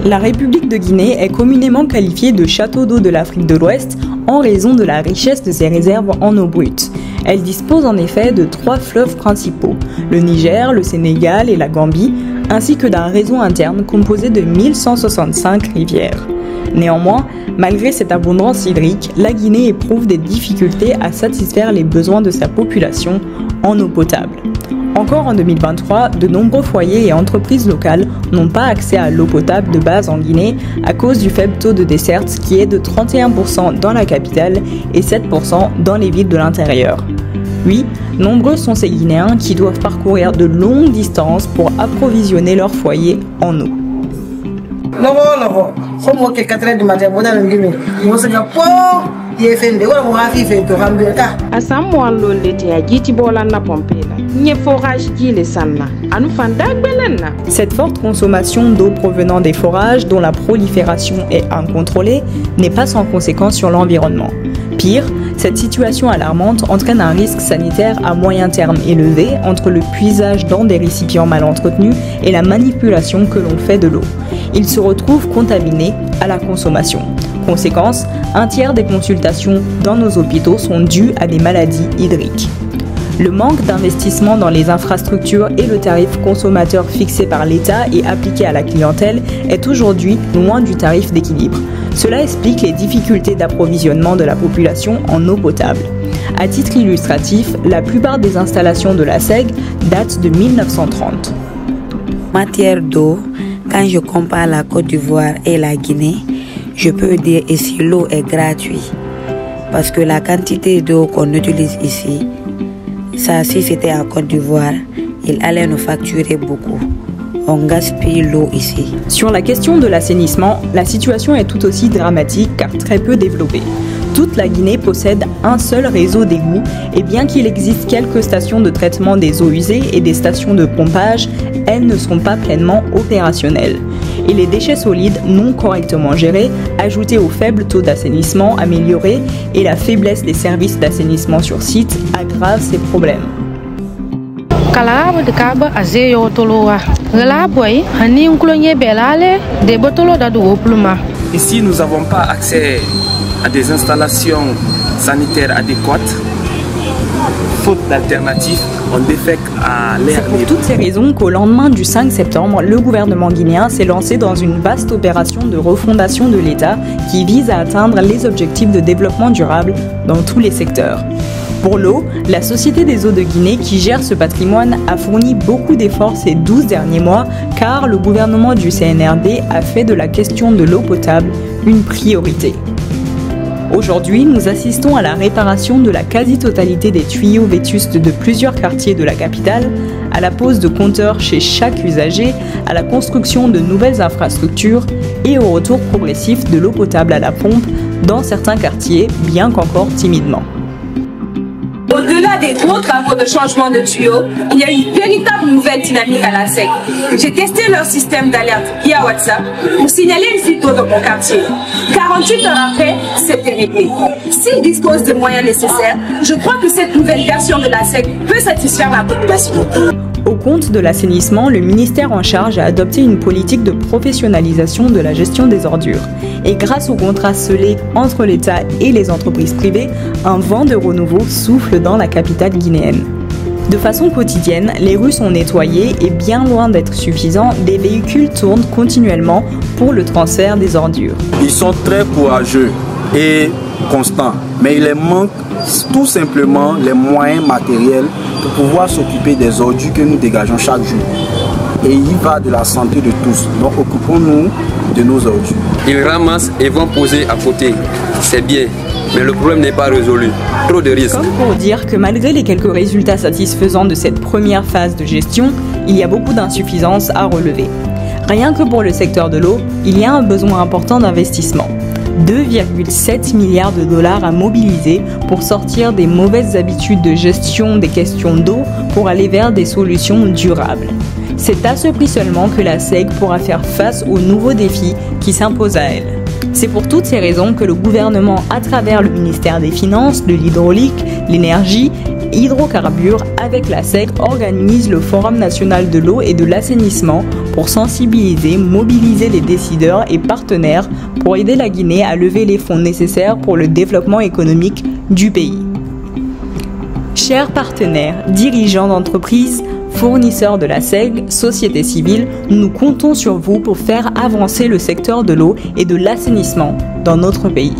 La République de Guinée est communément qualifiée de château d'eau de l'Afrique de l'Ouest en raison de la richesse de ses réserves en eau brute. Elle dispose en effet de 3 fleuves principaux, le Niger, le Sénégal et la Gambie, ainsi que d'un réseau interne composé de 1165 rivières. Néanmoins, malgré cette abondance hydrique, la Guinée éprouve des difficultés à satisfaire les besoins de sa population en eau potable. Encore en 2023, de nombreux foyers et entreprises locales n'ont pas accès à l'eau potable de base en Guinée à cause du faible taux de desserte qui est de 31% dans la capitale et 7% dans les villes de l'intérieur. Oui, nombreux sont ces Guinéens qui doivent parcourir de longues distances pour approvisionner leur foyer en eau. Cette forte consommation d'eau provenant des forages, dont la prolifération est incontrôlée, n'est pas sans conséquence sur l'environnement. Pire, cette situation alarmante entraîne un risque sanitaire à moyen terme élevé entre le puisage dans des récipients mal entretenus et la manipulation que l'on fait de l'eau. Il se retrouve contaminé à la consommation. Conséquence, un tiers des consultations dans nos hôpitaux sont dues à des maladies hydriques. Le manque d'investissement dans les infrastructures et le tarif consommateur fixé par l'État et appliqué à la clientèle est aujourd'hui loin du tarif d'équilibre. Cela explique les difficultés d'approvisionnement de la population en eau potable. À titre illustratif, la plupart des installations de la SEG datent de 1930. En matière d'eau, quand je compare la Côte d'Ivoire et la Guinée, je peux dire ici l'eau est gratuite. Parce que la quantité d'eau qu'on utilise ici, ça, si c'était en Côte d'Ivoire, il allait nous facturer beaucoup. On gaspille l'eau ici. Sur la question de l'assainissement, la situation est tout aussi dramatique car très peu développée. Toute la Guinée possède un seul réseau d'égouts et bien qu'il existe quelques stations de traitement des eaux usées et des stations de pompage, elles ne sont pas pleinement opérationnelles. Et les déchets solides non correctement gérés, ajoutés au faible taux d'assainissement amélioré et la faiblesse des services d'assainissement sur site, aggravent ces problèmes. Ici, nous n'avons pas accès à des installations sanitaires adéquates. Faute d'alternatives, on défèque à l'air libre. C'est pour toutes ces raisons qu'au lendemain du 5 septembre, le gouvernement guinéen s'est lancé dans une vaste opération de refondation de l'État qui vise à atteindre les objectifs de développement durable dans tous les secteurs. Pour l'eau, la Société des eaux de Guinée qui gère ce patrimoine a fourni beaucoup d'efforts ces 12 derniers mois car le gouvernement du CNRD a fait de la question de l'eau potable une priorité. Aujourd'hui, nous assistons à la réparation de la quasi-totalité des tuyaux vétustes de plusieurs quartiers de la capitale, à la pose de compteurs chez chaque usager, à la construction de nouvelles infrastructures et au retour progressif de l'eau potable à la pompe dans certains quartiers, bien qu'encore timidement. Au-delà des gros travaux de changement de tuyaux, il y a une véritable nouvelle dynamique à la SEG. J'ai testé leur système d'alerte via WhatsApp pour signaler une fuite d'eau dans mon quartier. 48 heures après, c'était réglé. S'ils disposent des moyens nécessaires, je crois que cette nouvelle version de la SEG peut satisfaire la population. Au compte de l'assainissement, le ministère en charge a adopté une politique de professionnalisation de la gestion des ordures. Et grâce au contrat scellé entre l'État et les entreprises privées, un vent de renouveau souffle dans la capitale guinéenne. De façon quotidienne, les rues sont nettoyées et bien loin d'être suffisants, des véhicules tournent continuellement pour le transfert des ordures. Ils sont très courageux et constants, mais il leur manque tout simplement les moyens matériels pour pouvoir s'occuper des ordures que nous dégageons chaque jour. Et il va de la santé de tous, donc occupons-nous de nos ordures. Ils ramassent et vont poser à côté, c'est bien, mais le problème n'est pas résolu, trop de risques. Comme pour dire que malgré les quelques résultats satisfaisants de cette première phase de gestion, il y a beaucoup d'insuffisances à relever. Rien que pour le secteur de l'eau, il y a un besoin important d'investissement. 2,7 milliards de dollars à mobiliser pour sortir des mauvaises habitudes de gestion des questions d'eau pour aller vers des solutions durables. C'est à ce prix seulement que la SEG pourra faire face aux nouveaux défis qui s'imposent à elle. C'est pour toutes ces raisons que le gouvernement, à travers le ministère des Finances, de l'Hydraulique, l'Énergie, Hydrocarbures, avec la SEC, organise le Forum national de l'eau et de l'assainissement pour sensibiliser, mobiliser les décideurs et partenaires pour aider la Guinée à lever les fonds nécessaires pour le développement économique du pays. Chers partenaires, dirigeants d'entreprises, fournisseurs de la SEG, société civile, nous comptons sur vous pour faire avancer le secteur de l'eau et de l'assainissement dans notre pays.